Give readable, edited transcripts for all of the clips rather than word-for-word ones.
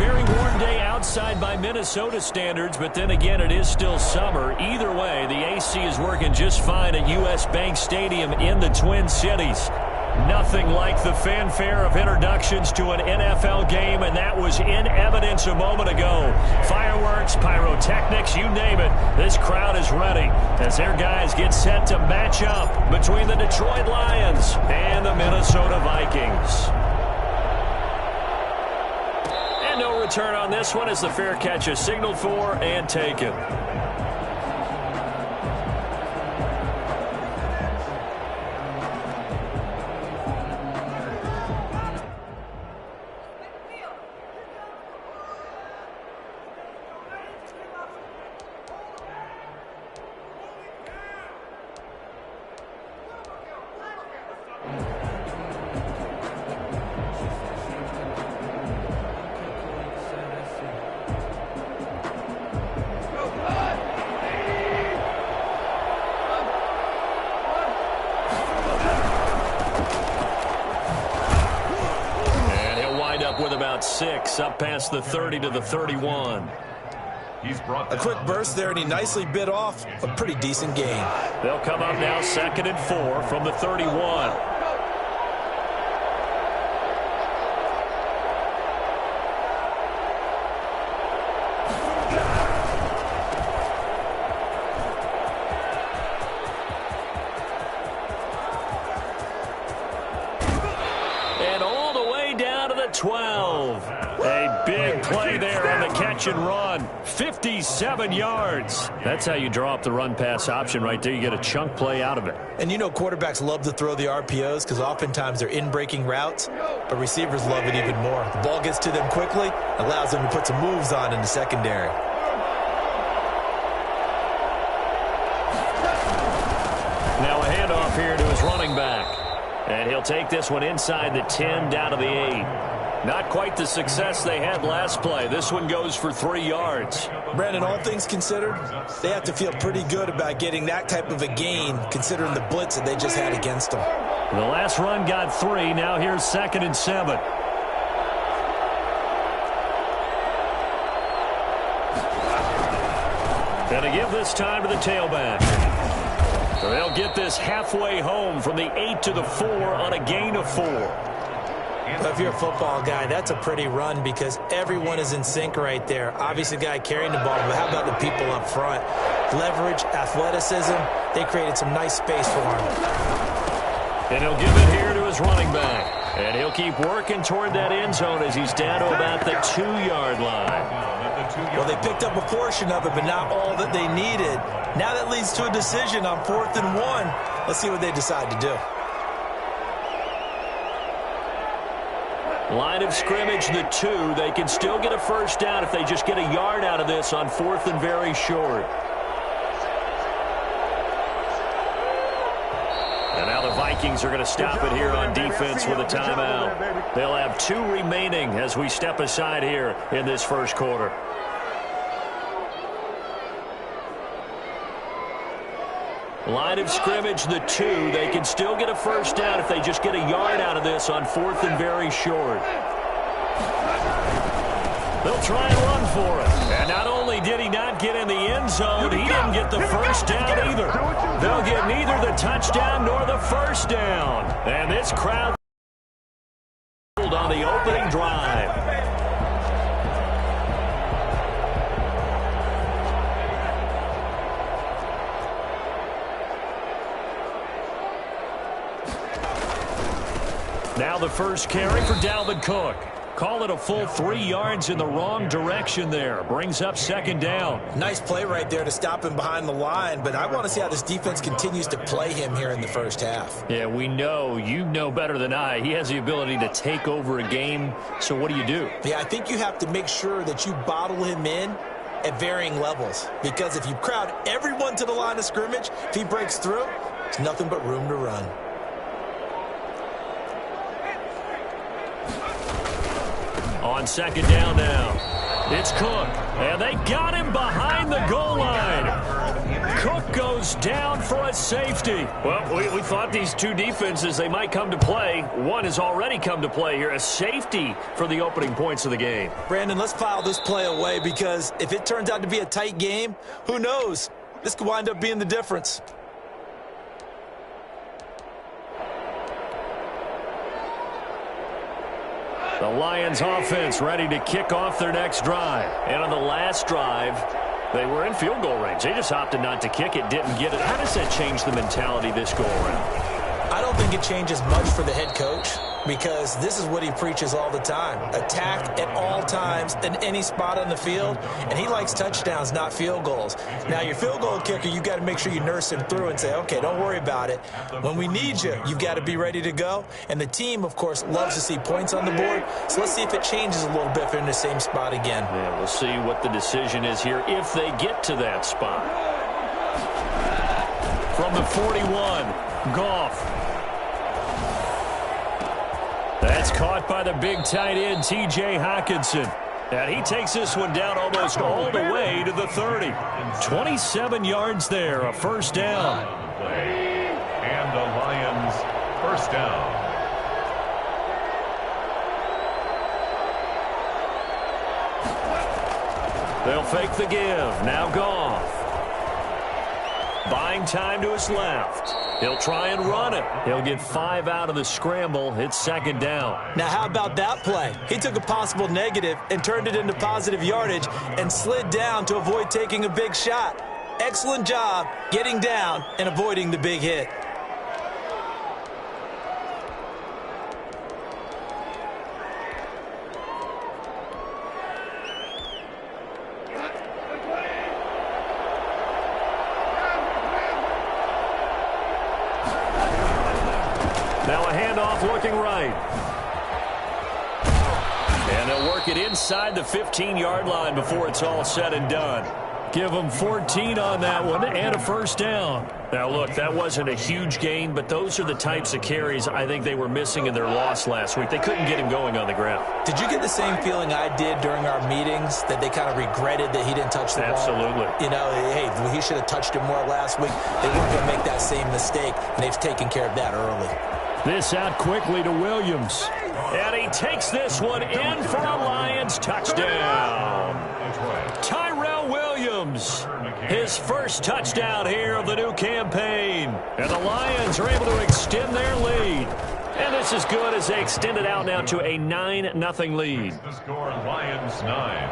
very warm day outside by Minnesota standards, but then again, it is still summer. Either way, the AC is working just fine at U.S. Bank Stadium in the Twin Cities. Nothing like the fanfare of introductions to an NFL game, and that was in evidence a moment ago. Fireworks, pyrotechnics, you name it. This crowd is ready as their guys get set to match up between the Detroit Lions and the Minnesota Vikings. And no return on this one as the fair catch is signaled for and taken. With about 6, up past the 30 to the 31. A quick burst there, and he nicely bit off a pretty decent gain. They'll come up now 2nd and 4 from the 31. And all the way down to the 12. A big play there on the catch and run. 57 yards. That's how you draw up the run-pass option right there. You get a chunk play out of it. And you know quarterbacks love to throw the RPOs because oftentimes they're in-breaking routes, but receivers love it even more. The ball gets to them quickly, allows them to put some moves on in the secondary. Now a handoff here to his running back. And he'll take this one inside the 10 down to the 8. Not quite the success they had last play. This one goes for 3 yards. Brandon, all things considered, they have to feel pretty good about getting that type of a gain considering the blitz that they just had against them. The last run got 3. Now here's 2nd and 7. And to give this time to the tailback. They'll get this halfway home from the 8 to the 4 on a gain of 4. Well, if you're a football guy, that's a pretty run because everyone is in sync right there. Obviously, the guy carrying the ball, but how about the people up front? Leverage, athleticism, they created some nice space for him. And he'll give it here to his running back. And he'll keep working toward that end zone as he's down to about the 2-yard line. Well, they picked up a portion of it, but not all that they needed. Now that leads to a decision on 4th and 1. Let's see what they decide to do. Line of scrimmage, the 2. They can still get a first down if they just get a yard out of this on 4th and very short. And now the Vikings are going to stop it here on defense with a timeout. They'll have 2 remaining as we step aside here in this first quarter. Line of scrimmage, the 2. They can still get a first down if they just get a yard out of this on 4th and very short. They'll try and run for it. And not only did he not get in the end zone, he didn't get the first down either. They'll get neither the touchdown nor the first down. And this crowd on the opening drive. Now the first carry for Dalvin Cook. Call it a full 3 yards in the wrong direction there. Brings up 2nd down. Nice play right there to stop him behind the line, but I want to see how this defense continues to play him here in the first half. Yeah, we know. You know better than I. He has the ability to take over a game, so what do? Yeah, I think you have to make sure that you bottle him in at varying levels, because if you crowd everyone to the line of scrimmage, if he breaks through, it's nothing but room to run. On 2nd down now. It's Cook. And they got him behind the goal line. Cook goes down for a safety. Well, we thought these two defenses, they might come to play. One has already come to play here, a safety for the opening points of the game. Brandon, let's file this play away because if it turns out to be a tight game, who knows? This could wind up being the difference. The Lions offense ready to kick off their next drive. And on the last drive, they were in field goal range. They just opted not to kick it, didn't get it. How does that change the mentality this go around? I don't think it changes much for the head coach because this is what he preaches all the time. Attack at all times in any spot on the field, and he likes touchdowns, not field goals. Now, your field goal kicker, you've got to make sure you nurse him through and say, okay, don't worry about it. When we need you, you've got to be ready to go. And the team, of course, loves to see points on the board, so let's see if it changes a little bit if they're in the same spot again. Yeah, we'll see what the decision is here if they get to that spot. From the 41, Goff. That's caught by the big tight end, T.J. Hockenson. And he takes this one down almost all the way to the 30. 27 yards there, a first down. And the Lions first down. They'll fake the give. Now Goff. Buying time to his left. He'll try and run it. He'll get 5 out of the scramble. It's second down. Now, how about that play? He took a possible negative and turned it into positive yardage and slid down to avoid taking a big shot. Excellent job getting down and avoiding the big hit. Now a handoff looking right. And they'll work it inside the 15-yard line before it's all said and done. Give them 14 on that one and a first down. Now, look, that wasn't a huge gain, but those are the types of carries I think they were missing in their loss last week. They couldn't get him going on the ground. Did you get the same feeling I did during our meetings, that they kind of regretted that he didn't touch the ball? Absolutely. You know, hey, he should have touched it more last week. They weren't going to make that same mistake, and they've taken care of that early. This out quickly to Williams. And he takes this one in for a Lions touchdown. Tyrell Williams, his first touchdown here of the new campaign. And the Lions are able to extend their lead. And this is good as they extend it out now to a 9-0 lead. The score, Lions 9,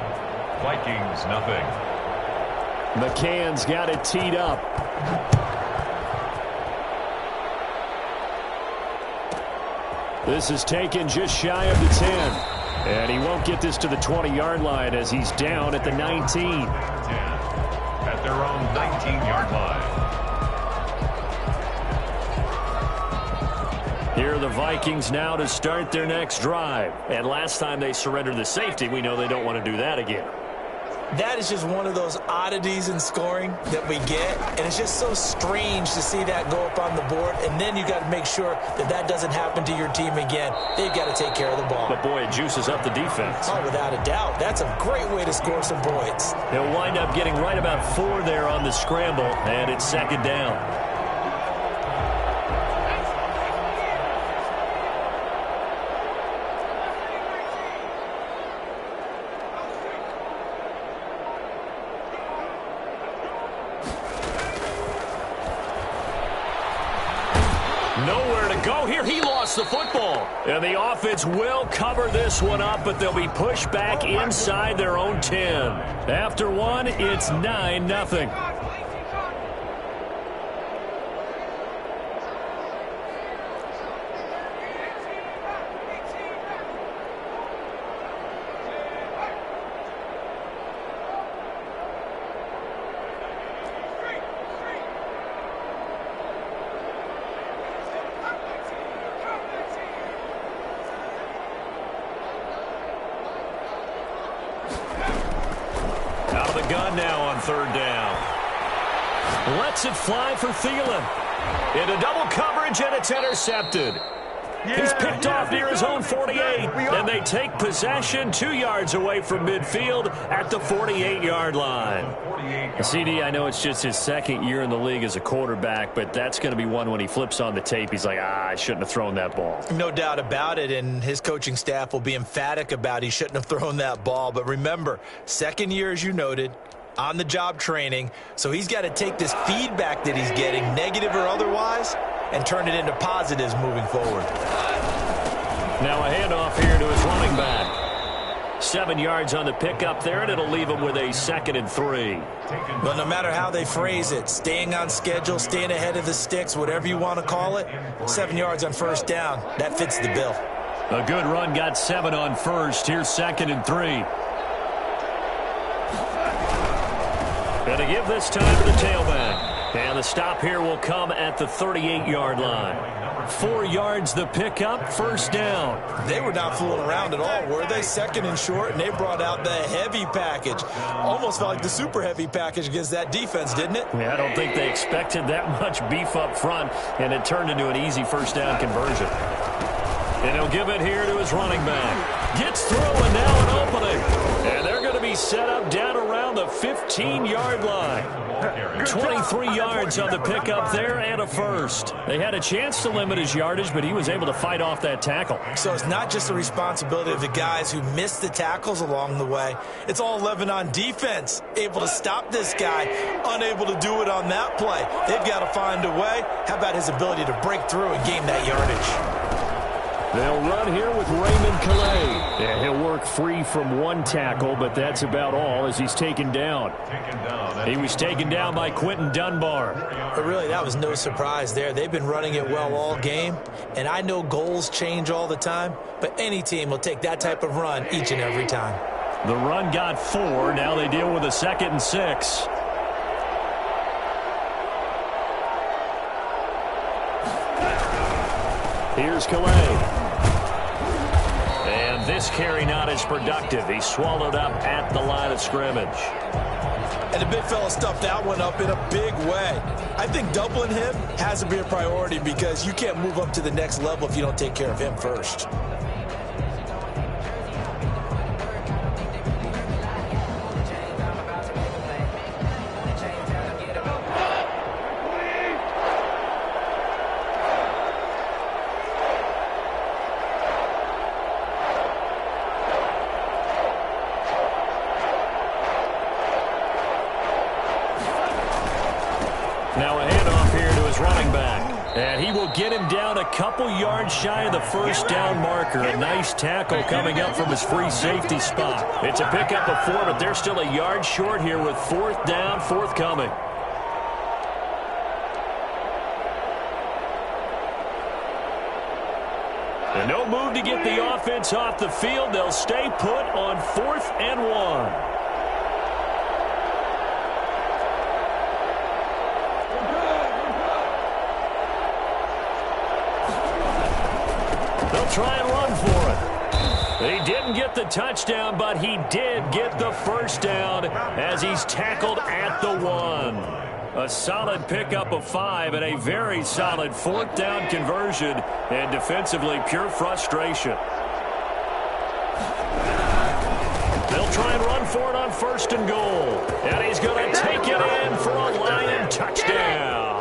Vikings 0. McCann's got it teed up. This is taken just shy of the 10. And he won't get this to the 20-yard line as he's down at the 19. At their own 19-yard line. Here are the Vikings now to start their next drive. And last time they surrendered the safety, we know they don't want to do that again. That is just one of those oddities in scoring that we get, and it's just so strange to see that go up on the board, and then you got to make sure that that doesn't happen to your team again. They've got to take care of the ball. But, boy, it juices up the defense. Oh, without a doubt. That's a great way to score some points. He'll wind up getting right about 4 there on the scramble, and it's second down. Nowhere to go here. He lost the football. And the offense will cover this one up, but they'll be pushed back inside their own 10. After one, it's 9-0. Out of the gun now on third down. Lets it fly for Thielen. Into double coverage, and it's intercepted. He's picked off near his own 48, and they take possession 2 yards away from midfield at the 48-yard line. CD, I know it's just his second year in the league as a quarterback, but that's going to be one when he flips on the tape, he's like, I shouldn't have thrown that ball. No doubt about it, and his coaching staff will be emphatic about he shouldn't have thrown that ball. But remember, second year, as you noted, on-the-job training, so he's got to take this feedback that he's getting, negative or otherwise, and turn it into positives moving forward. Now a handoff here to his running back. 7 yards on the pickup there, and it'll leave him with a 2nd and 3. But no matter how they phrase it, staying on schedule, staying ahead of the sticks, whatever you want to call it, 7 yards on first down, that fits the bill. A good run, got 7 on first. Here's 2nd and 3. And to give this time to the tailback. And the stop here will come at the 38-yard line. 4 yards the pickup, first down. They were not fooling around at all, were they? 2nd and short, and they brought out the heavy package. Almost felt like the super heavy package against that defense, didn't it? Yeah, I don't think they expected that much beef up front, and it turned into an easy first down conversion. And he'll give it here to his running back. Gets through, and now an opening. And they're going to be set up down around the 15-yard line. 23 yards on the pickup there and a first. They had a chance to limit his yardage, but he was able to fight off that tackle. So it's not just the responsibility of the guys who missed the tackles along the way. It's all 11 on defense. Able to stop this guy, unable to do it on that play. They've got to find a way. How about his ability to break through and gain that yardage? They'll run here with Raymond Calais. Yeah, he'll work free from one tackle, but that's about all as he's taken down. He was taken down by Quentin Dunbar. But really, that was no surprise there. They've been running it well all game, and I know goals change all the time, but any team will take that type of run each and every time. The run got 4. Now they deal with a 2nd and 6. Here's Calais. And this carry not as productive. He swallowed up at the line of scrimmage. And the big fella stuffed that one up in a big way. I think doubling him has to be a priority because you can't move up to the next level if you don't take care of him first. Now a handoff here to his running back. And he will get him down a couple yards shy of the first down marker. A nice tackle coming up from his free safety spot. It's a pickup of 4, but they're still a yard short here with 4th down, forthcoming. And no move to get the offense off the field. They'll stay put on 4th and 1. Try and run for it. He didn't get the touchdown, but he did get the first down as he's tackled at the 1. A solid pickup of 5 and a very solid 4th down conversion, and defensively pure frustration. They'll try and run for it on 1st and goal. And he's going to take it in for a Lion touchdown.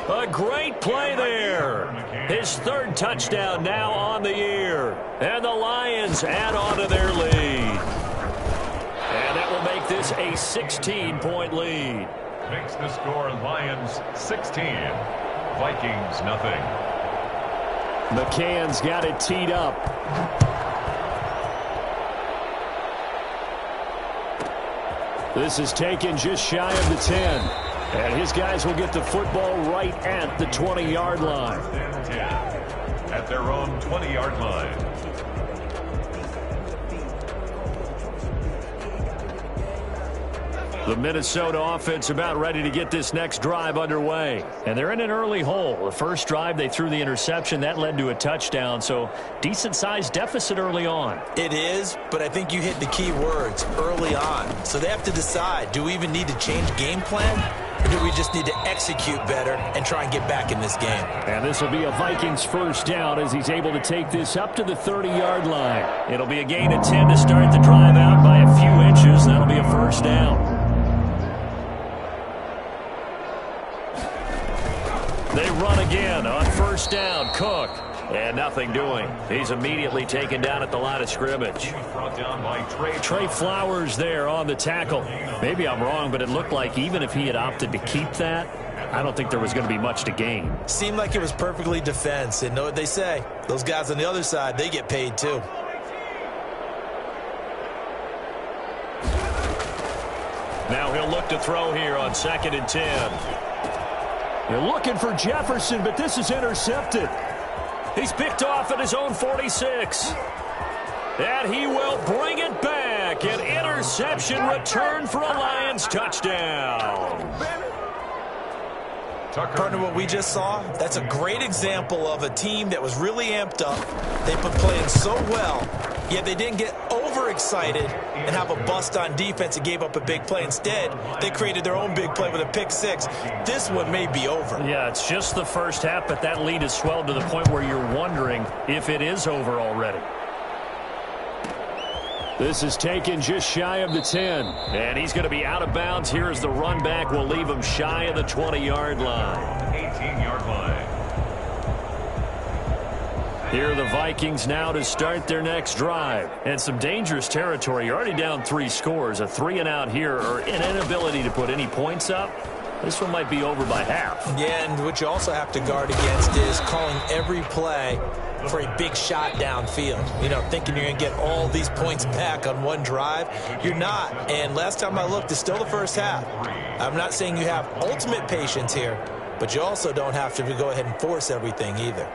A great play there. His 3rd touchdown now on the year. And the Lions add on to their lead. And that will make this a 16-point lead. Makes the score Lions 16, Vikings nothing. McCann's got it teed up. This is taken just shy of the 10. And his guys will get the football right at the 20-yard line. 10 at their own 20-yard line. The Minnesota offense about ready to get this next drive underway. And they're in an early hole. The first drive, they threw the interception. That led to a touchdown. So decent-sized deficit early on. It is, but I think you hit the key words, early on. So they have to decide, do we even need to change game plan? Or do we just need to execute better and try and get back in this game? And this will be a Vikings first down as he's able to take this up to the 30-yard line. It'll be a gain of 10 to start the drive out by a few inches. That'll be a first down. They run again on first down. Cook. And nothing doing. He's immediately taken down at the line of scrimmage. Brought down by Trey Flowers there on the tackle. Maybe I'm wrong, but it looked like even if he had opted to keep that, I don't think there was going to be much to gain. Seemed like it was perfectly defense. And know what they say? Those guys on the other side, they get paid too. Now he'll look to throw here on 2nd and 10. You're looking for Jefferson, but this is intercepted. He's picked off at his own 46. And he will bring it back. An interception return for a Lions touchdown. Partner, what we just saw, that's a great example of a team that was really amped up. They've been playing so well, yet they didn't get overexcited and have a bust on defense and gave up a big play. Instead, they created their own big play with a pick six. This one may be over. Yeah, it's just the first half, but that lead has swelled to the point where you're wondering if it is over already. This is taken just shy of the 10. And he's going to be out of bounds here as the run back will leave him shy of the 20-yard line. 18-yard line. Here are the Vikings now to start their next drive. And some dangerous territory. You're already down 3 scores. A 3-and-out here or an inability to put any points up. This one might be over by half. Yeah, and what you also have to guard against is calling every play for a big shot downfield. You know, thinking you're going to get all these points back on one drive. You're not. And last time I looked, it's still the first half. I'm not saying you have ultimate patience here, but you also don't have to go ahead and force everything either.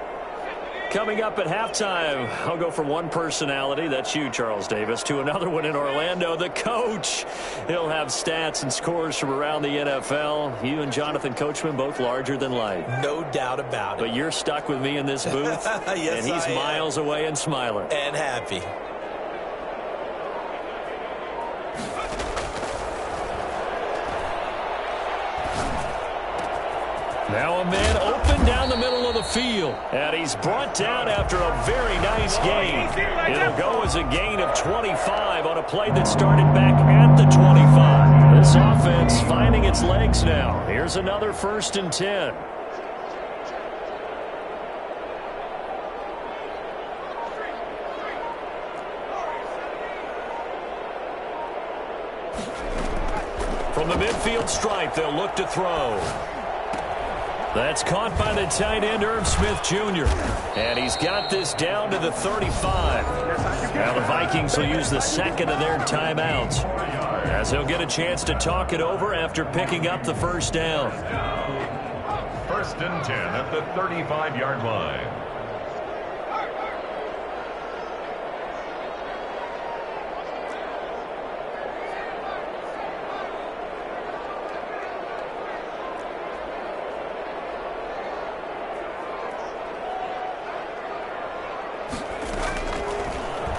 Coming up at halftime, I'll go from one personality, that's you, Charles Davis, to another one in Orlando, the coach. He'll have stats and scores from around the NFL. You and Jonathan Coachman, both larger than life. No doubt about it. But you're stuck with me in this booth, yes, and he's miles away and smiling. And happy. Now a man open down the middle of the field. And he's brought down after a very nice gain. It'll go as a gain of 25 on a play that started back at the 25. This offense finding its legs now. Here's another 1st and 10. From the midfield stripe, they'll look to throw. That's caught by the tight end, Irv Smith Jr. And he's got this down to the 35. Now the Vikings will use the second of their timeouts, as he'll get a chance to talk it over after picking up the first down. 1st and 10 at the 35-yard line.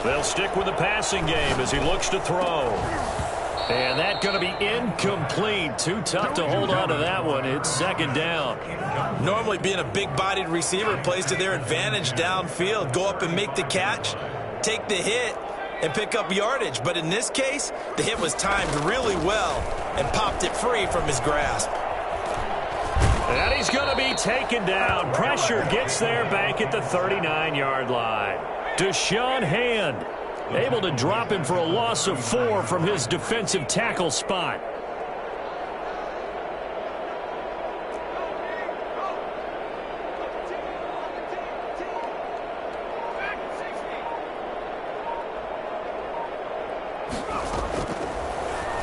They'll stick with the passing game as he looks to throw. And that's going to be incomplete. Too tough to hold on to that one. It's 2nd down. Normally being a big-bodied receiver plays to their advantage downfield. Go up and make the catch, take the hit, and pick up yardage. But in this case, the hit was timed really well and popped it free from his grasp. And he's going to be taken down. Pressure gets there back at the 39-yard line. Deshaun Hand able to drop him for a loss of 4 from his defensive tackle spot.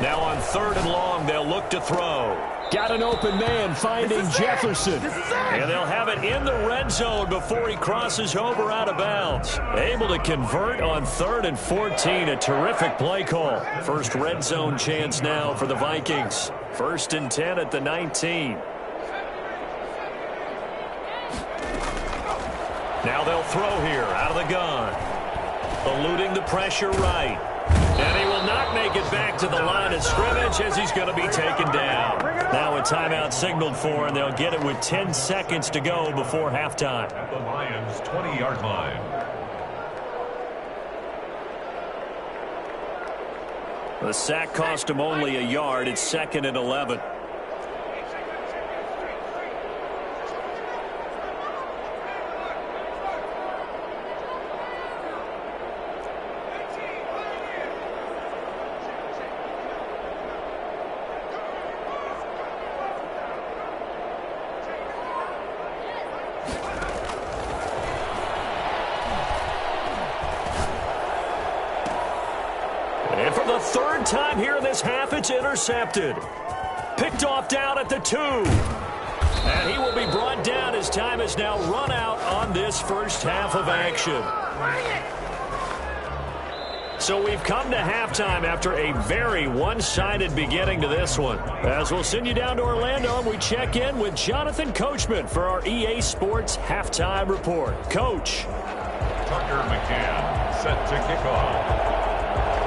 Now on 3rd and long, they'll look to throw. Got an open man finding Jefferson. And they'll have it in the red zone before he crosses over out of bounds. Able to convert on 3rd and 14. A terrific play call. First red zone chance now for the Vikings. 1st and 10 at the 19. Now they'll throw here out of the gun. Eluding the pressure right. And he will not make it back to the line of scrimmage as he's going to be taken down. Now a timeout signaled for, and they'll get it with 10 seconds to go before halftime. At the Lions' 20-yard line. The sack cost him only a yard. It's 2nd and 11. And for the 3rd time here in this half, it's intercepted. Picked off down at the 2. And he will be brought down as time is now run out on this first half of action. So we've come to halftime after a very one-sided beginning to this one. As we'll send you down to Orlando, and we check in with Jonathan Coachman for our EA Sports Halftime Report. Coach. Tucker McCann set to kick off.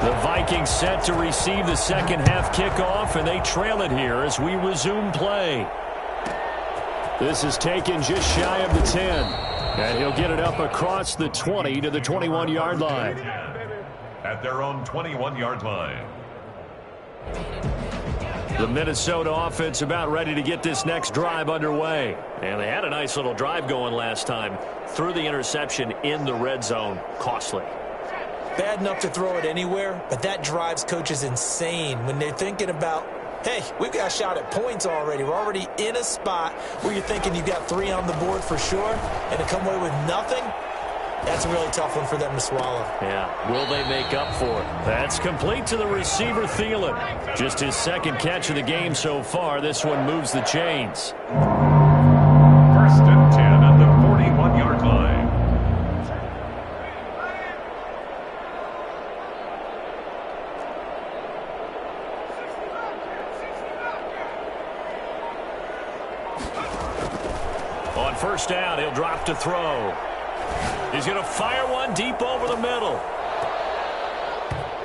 The Vikings set to receive the second half kickoff, and they trail it here as we resume play. This is taken just shy of the 10, and he'll get it up across the 20 to the 21-yard line. At their own 21-yard line. The Minnesota offense about ready to get this next drive underway. And they had a nice little drive going last time. Threw the interception in the red zone. Costly. Bad enough to throw it anywhere, but that drives coaches insane when they're thinking about, hey, we've got a shot at points already. We're already in a spot where you're thinking you've got 3 on the board for sure, and to come away with nothing, that's a really tough one for them to swallow. Yeah, will they make up for it? That's complete to the receiver, Thielen. Just his 2nd catch of the game so far. This one moves the chains. 1st and 10 at the 41-yard line. On 1st down, he'll drop to throw. He's going to fire one deep over the middle.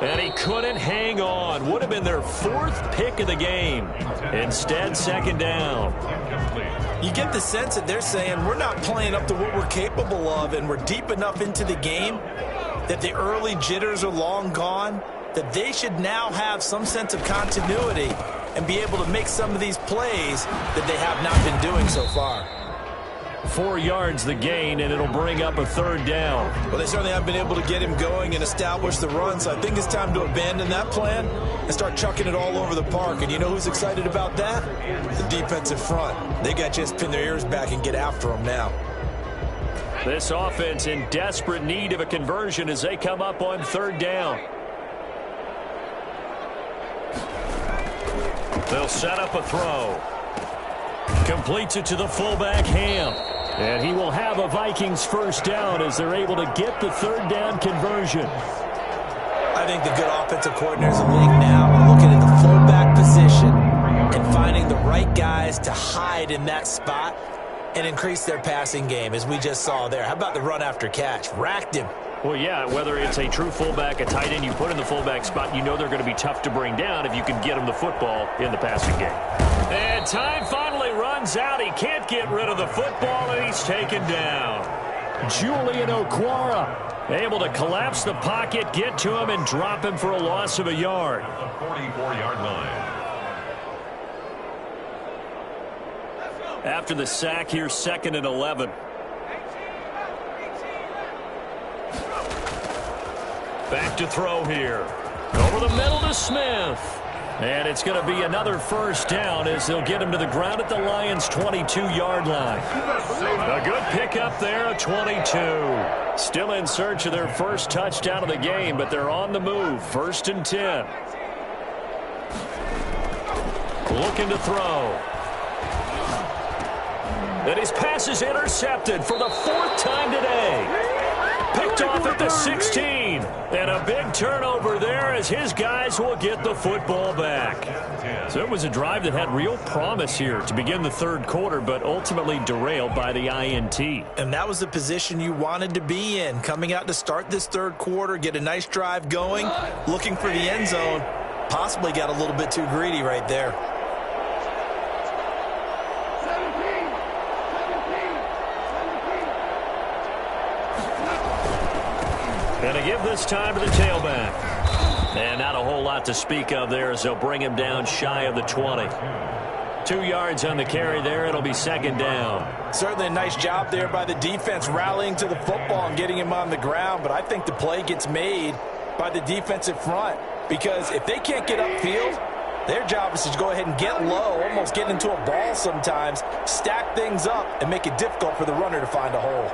And he couldn't hang on. Would have been their 4th pick of the game. Instead, 2nd down. You get the sense that they're saying we're not playing up to what we're capable of, and we're deep enough into the game that the early jitters are long gone, that they should now have some sense of continuity and be able to make some of these plays that they have not been doing so far. 4 yards the gain, and it'll bring up a 3rd down. Well, they certainly have been able to get him going and establish the run, so I think it's time to abandon that plan and start chucking it all over the park. And you know who's excited about that? The defensive front. They got to just pin their ears back and get after him now. This offense in desperate need of a conversion as they come up on 3rd down. They'll set up a throw. Completes it to the fullback, Ham. And he will have a Vikings 1st down as they're able to get the 3rd down conversion. I think the good offensive coordinators in the league now are looking at the fullback position and finding the right guys to hide in that spot and increase their passing game, as we just saw there. How about the run after catch? Racked him. Well, yeah, whether it's a true fullback, a tight end you put in the fullback spot, you know they're going to be tough to bring down if you can get them the football in the passing game. And time finally runs out. He can't get rid of the football, and he's taken down. Julian Okwara able to collapse the pocket, get to him, and drop him for a loss of a yard. The 44-yard line. After the sack, here's 2nd and 11. Back to throw here. Over the middle to Smith. And it's going to be another 1st down as they'll get him to the ground at the Lions' 22-yard line. A good pickup there, a 22. Still in search of their 1st touchdown of the game, but they're on the move. 1st and 10. Looking to throw. And his pass is intercepted for the 4th time today. Picked off at the 16. And a big turnover there as his guys will get the football back. So it was a drive that had real promise here to begin the 3rd quarter, but ultimately derailed by the INT. And that was the position you wanted to be in. Coming out to start this 3rd quarter, get a nice drive going, looking for the end zone. Possibly got a little bit too greedy right there. And to give this time to the tailback. And not a whole lot to speak of there as they'll bring him down shy of the 20. 2 yards on the carry there. It'll be 2nd down. Certainly a nice job there by the defense rallying to the football and getting him on the ground. But I think the play gets made by the defensive front. Because if they can't get upfield, their job is to go ahead and get low, almost get into a ball sometimes, stack things up, and make it difficult for the runner to find a hole.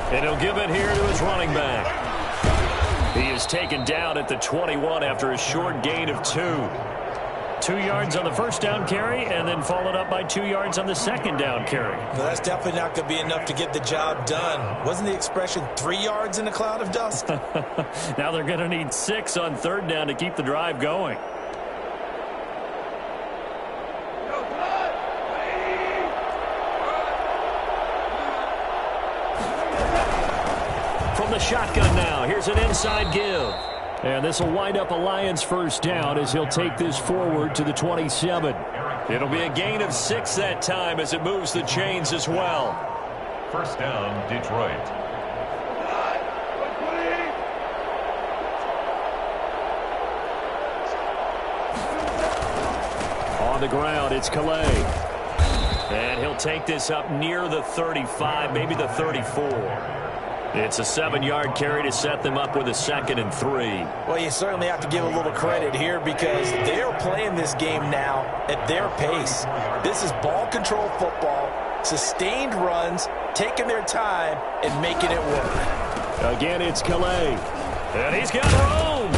And he'll give it here to his running back. He is taken down at the 21 after a short gain of 2. 2 yards on the 1st down carry and then followed up by 2 yards on the 2nd down carry. Well, that's definitely not going to be enough to get the job done. Wasn't the expression 3 yards in a cloud of dust? Now they're going to need 6 on 3rd down to keep the drive going. From the shotgun now, here's an inside give. And this will wind up a Lions 1st down as he'll take this forward to the 27. It'll be a gain of 6 that time as it moves the chains as well. 1st down, Detroit. On the ground, it's Calais. And he'll take this up near the 35, maybe the 34. It's a 7-yard carry to set them up with a 2nd and 3. Well, you certainly have to give a little credit here because they're playing this game now at their pace. This is ball control football, sustained runs, taking their time and making it work. Again, it's Calais. And he's got room.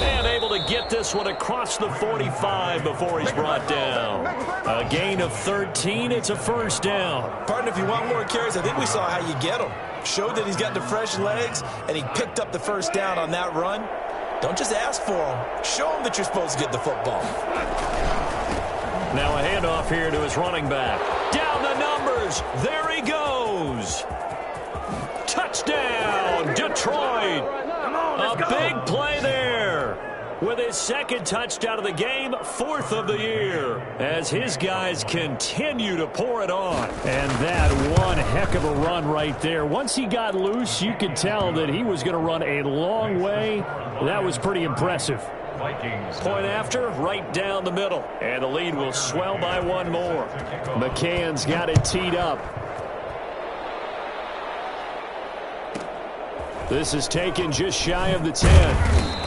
And able to get this one across the 45 before he's brought down. A gain of 13. It's a 1st down. Partner, if you want more carries, I think we saw how you get them. Showed that he's got the fresh legs, and he picked up the 1st down on that run. Don't just ask for him. Show him that you're supposed to get the football. Now a handoff here to his running back. Down the numbers. There he goes. Touchdown, Detroit. A big play there. With his 2nd touchdown of the game, 4th of the year, as his guys continue to pour it on. And that one heck of a run right there. Once he got loose, you could tell that he was going to run a long way. That was pretty impressive. Vikings. Point after, right down the middle. And the lead will swell by 1 more. McCann's got it teed up. This is taken just shy of the 10.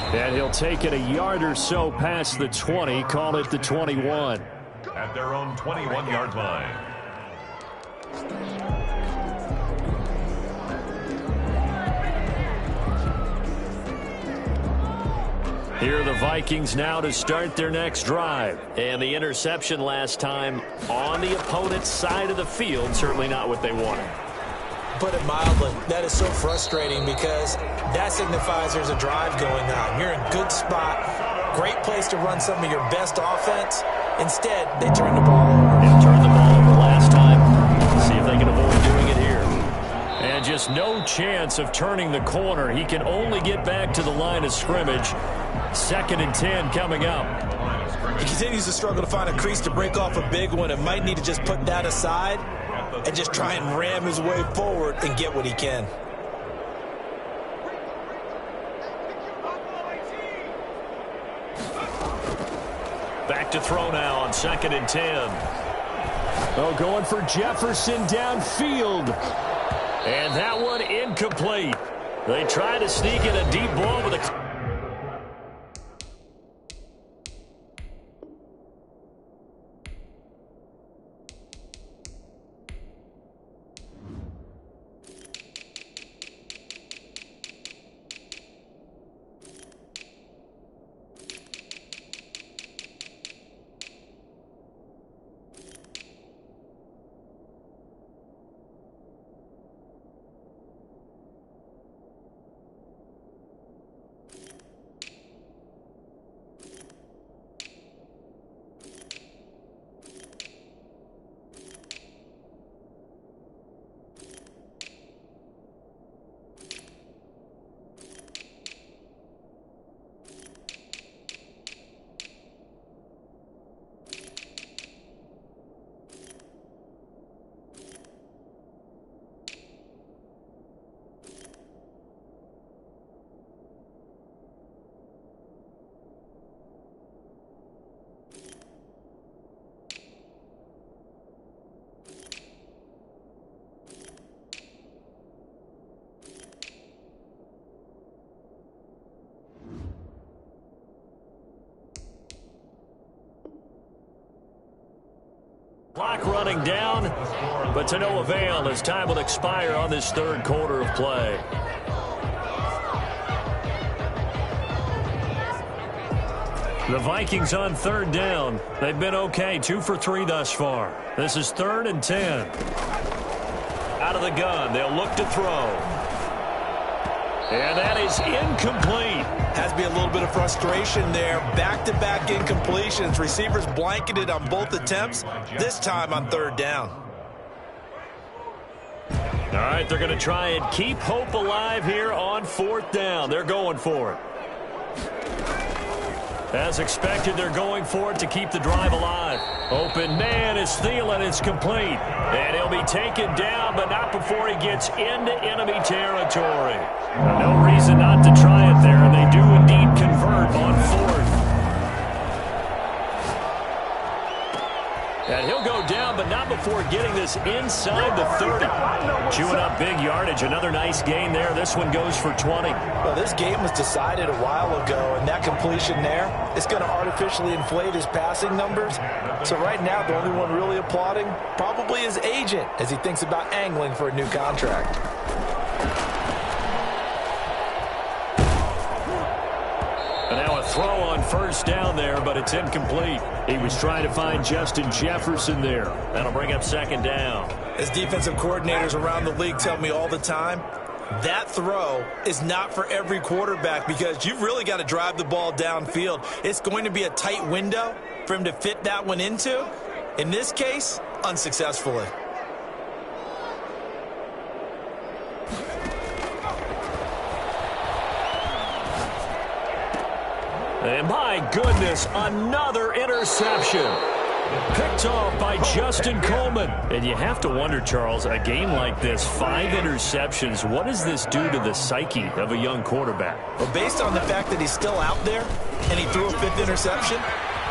And he'll take it a yard or so past the 20, call it the 21. At their own 21-yard line. Here are the Vikings now to start their next drive. And the interception last time on the opponent's side of the field, certainly not what they wanted. Put it mildly, that is so frustrating because that signifies there's a drive going on. You're in a good spot, great place to run some of your best offense. Instead, they turn the ball over. Yeah, turned the ball over last time. See if they can avoid doing it here. And just no chance of turning the corner. He can only get back to the line of scrimmage. 2nd and 10 coming up. He continues to struggle to find a crease to break off a big one and might need to just put that aside and just try and ram his way forward and get what he can. Back to throw now on 2nd and 10. Oh, going for Jefferson downfield. And that one incomplete. They try to sneak in a deep ball with a... Clock running down, but to no avail as time will expire on this third quarter of play. The Vikings on third down. They've been okay, 2 for 3 thus far. This is 3rd and 10. Out of the gun, they'll look to throw. And that is incomplete. Has to be a little bit of frustration there. Back-to-back incompletions. Receivers blanketed on both attempts, this time on 3rd down. All right, they're going to try and keep hope alive here on 4th down. They're going for it. As expected, they're going for it to keep the drive alive. Open man is Thielen. It's complete. And he'll be taken down, but not before he gets into enemy territory. No reason not to try it there, and they do indeed convert on 4th. And he'll go down, but not before getting this inside the 30. Chewing up big yardage. Another nice gain there. This one goes for 20. Well, this game was decided a while ago, and that completion there is going to artificially inflate his passing numbers. So right now, the only one really applauding probably his agent as he thinks about angling for a new contract. And now a throw on 1st down there, but it's incomplete. He was trying to find Justin Jefferson there. That'll bring up 2nd down. As defensive coordinators around the league tell me all the time, that throw is not for every quarterback because you've really got to drive the ball downfield. It's going to be a tight window for him to fit that one into. In this case, unsuccessfully. And my goodness, another interception. Picked off by Justin Coleman. And you have to wonder, Charles, a game like this, 5 interceptions, what does this do to the psyche of a young quarterback? Well, based on the fact that he's still out there and he threw a 5th interception,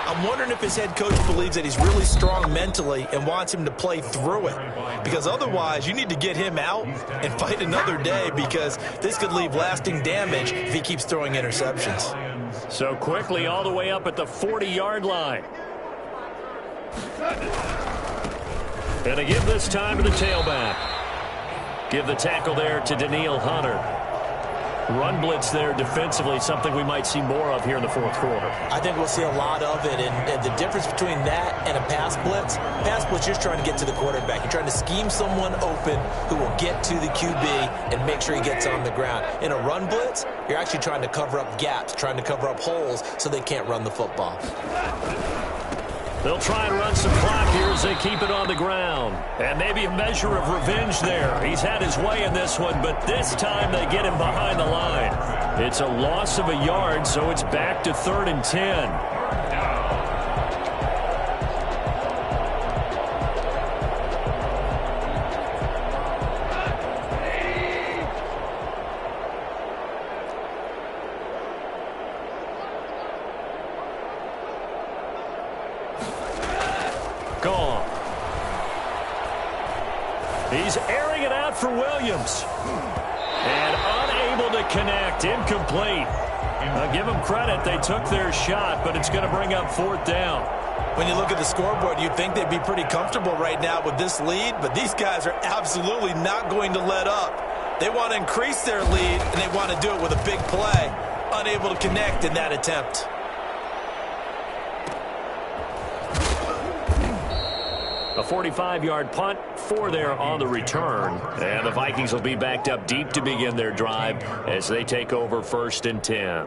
I'm wondering if his head coach believes that he's really strong mentally and wants him to play through it. Because otherwise, you need to get him out and fight another day because this could leave lasting damage if he keeps throwing interceptions. So quickly all the way up at the 40-yard line. And again this time to the tailback. Give the tackle there to Danielle Hunter. Run blitz there defensively, something we might see more of here in the 4th quarter. I think we'll see a lot of it, and the difference between that and a pass blitz, you're just trying to get to the quarterback. You're trying to scheme someone open who will get to the QB and make sure he gets on the ground. In a run blitz, you're actually trying to cover up gaps, trying to cover up holes so they can't run the football. They'll try and run some clock here as they keep it on the ground. And maybe a measure of revenge there. He's had his way in this one, but this time they get him behind the line. It's a loss of a yard, so it's back to 3rd and 10. Gone. He's airing it out for Williams. And unable to connect. Incomplete. I'll give them credit. They took their shot, but it's going to bring up 4th down. When you look at the scoreboard, you'd think they'd be pretty comfortable right now with this lead, but these guys are absolutely not going to let up. They want to increase their lead, and they want to do it with a big play. Unable to connect in that attempt. A 45-yard punt, 4 there on the return. And the Vikings will be backed up deep to begin their drive as they take over 1st and 10.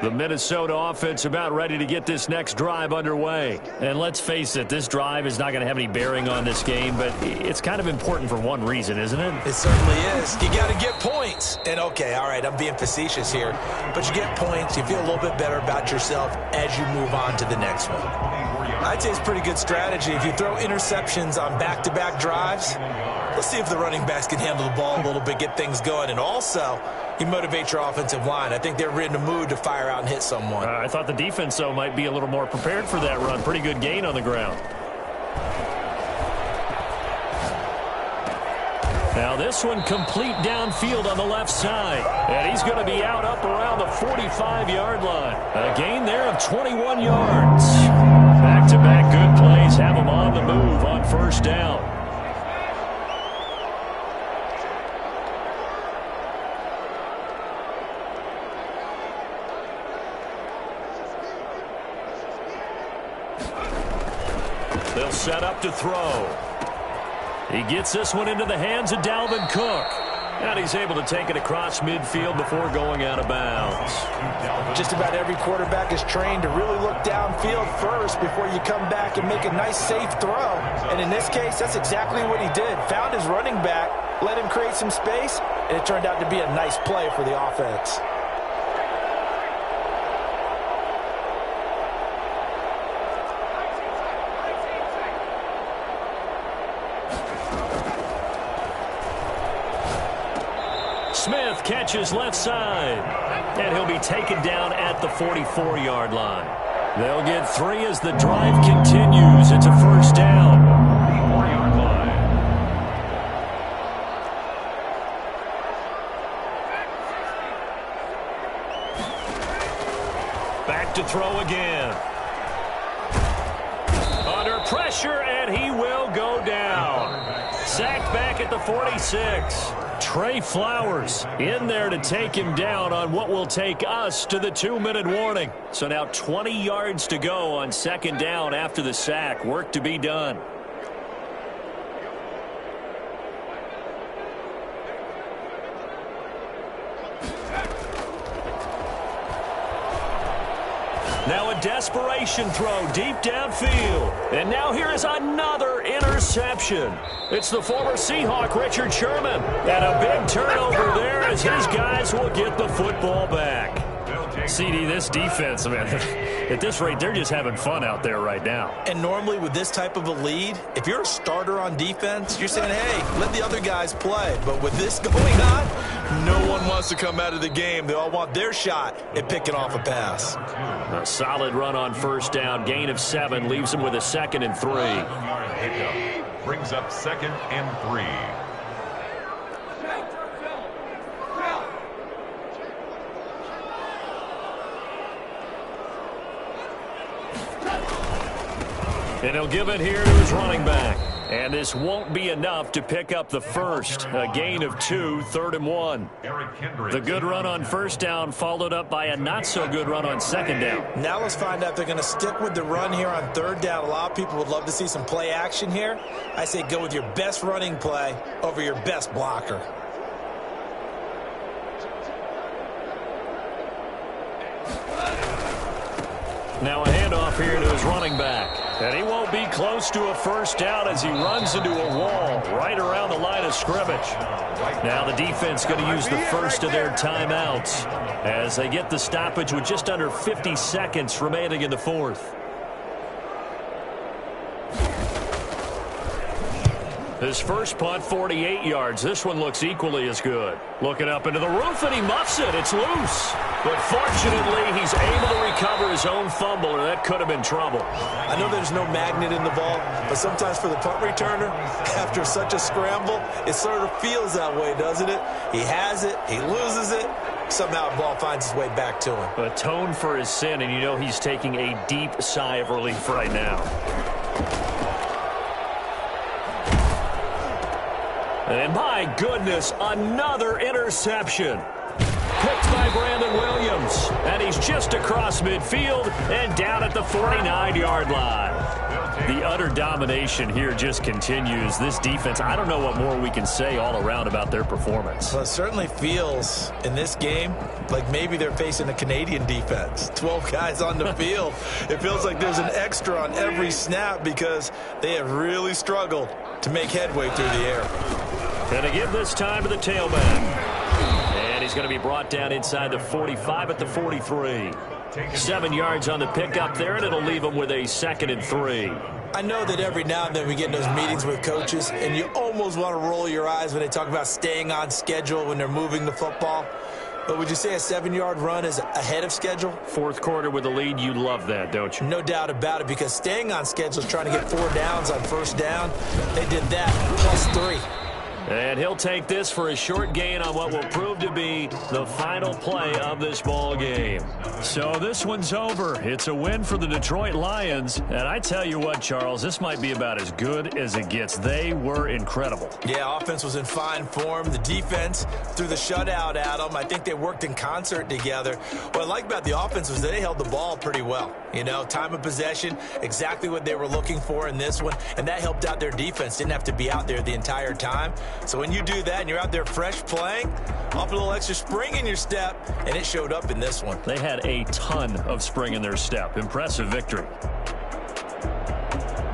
The Minnesota offense about ready to get this next drive underway. And let's face it, this drive is not going to have any bearing on this game, but it's kind of important for one reason, isn't it? It certainly is. You got to get points. And okay, all right, I'm being facetious here, but you get points, you feel a little bit better about yourself as you move on to the next one. I'd say it's pretty good strategy. If you throw interceptions on back-to-back drives, let's see if the running backs can handle the ball a little bit, get things going. And also, you motivate your offensive line. I think they're in the mood to fire out and hit someone. I thought the defense, though, might be a little more prepared for that run. Pretty good gain on the ground. Now this one complete downfield on the left side. And he's going to be out up around the 45-yard line. A gain there of 21 yards. Back-to-back good play They'll set up to throw. He gets this one into the hands of Dalvin Cook. And he's able to take it across midfield before going out of bounds. Just about every quarterback is trained to really look downfield first before you come back and make a nice, safe throw. And in this case, that's exactly what he did. Found his running back, let him create some space, and it turned out to be a nice play for the offense. Smith catches left side, and he'll be taken down at the 44-yard line. They'll get 3 as the drive continues. It's a first down. 4-yard line. Back to throw again. Under pressure, and he will go down. Sacked back at the 46. Trey Flowers in there to take him down on what will take us to the 2-minute warning. So now 20 yards to go on second down after the sack. Work to be done. Now a desperation throw deep downfield. And now here is another interception. It's the former Seahawk, Richard Sherman. And a big turnover there as his guys will get the football back. CD, this defense, man, at this rate, they're just having fun out there right now. And normally with this type of a lead, if you're a starter on defense, you're saying, hey, let the other guys play. But with this going on, no one wants to come out of the game. They all want their shot at picking off a pass. A solid run on first down. Gain of 7 leaves him with a 2nd and 3. Pickup brings up 2nd and 3. And he'll give it here to his running back. And this won't be enough to pick up the first. A gain of 2, 3rd and 1. The good run on first down followed up by a not-so-good run on second down. Now let's find out if they're going to stick with the run here on 3rd down. A lot of people would love to see some play action here. I say go with your best running play over your best blocker. Now a handoff here to his running back. And he won't be close to a first down as he runs into a wall right around the line of scrimmage. Now the defense going to use the first of their timeouts as they get the stoppage with just under 50 seconds remaining in the 4th. His first punt, 48 yards. This one looks equally as good. Looking up into the roof, and he muffs it. It's loose. But fortunately, he's able to recover his own fumble, or that could have been trouble. I know there's no magnet in the ball, but sometimes for the punt returner, after such a scramble, it sort of feels that way, doesn't it? He has it, he loses it, somehow the ball finds its way back to him. Atone for his sin, and you know he's taking a deep sigh of relief right now. And my goodness, another interception. Picked by Brandon Williams. And he's just across midfield and down at the 49-yard line. The utter domination here just continues. This defense, I don't know what more we can say all around about their performance. Well, it certainly feels in this game like maybe they're facing a Canadian defense. 12 guys on the field. It feels like there's an extra on every snap because they have really struggled to make headway through the air. And again this time to the tailback. And he's going to be brought down inside the 45 at the 43. 7 yards on the pickup there, and it'll leave him with a 2nd and 3. I know that every now and then we get in those meetings with coaches, and you almost want to roll your eyes when they talk about staying on schedule when they're moving the football. But would you say a 7-yard run is ahead of schedule? 4th quarter with a lead, you love that, don't you? No doubt about it, because staying on schedule is trying to get 4 downs on first down. They did that plus 3. And he'll take this for a short gain on what will prove to be the final play of this ball game. So this one's over. It's a win for the Detroit Lions. And I tell you what, Charles, this might be about as good as it gets. They were incredible. Yeah, offense was in fine form. The defense threw the shutout at them. I think they worked in concert together. What I like about the offense was they held the ball pretty well. You know, time of possession, exactly what they were looking for in this one. And that helped out their defense. Didn't have to be out there the entire time. So when you do that and you're out there fresh playing, off a little extra spring in your step, and it showed up in this one. They had a ton of spring in their step. Impressive victory.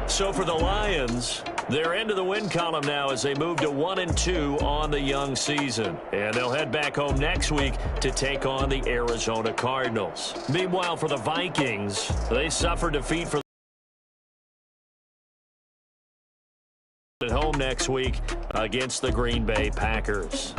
So for the Lions, they're into the win column now as they move to 1-2 on the young season. And they'll head back home next week to take on the Arizona Cardinals. Meanwhile, for the Vikings, they suffered defeat for at home next week against the Green Bay Packers.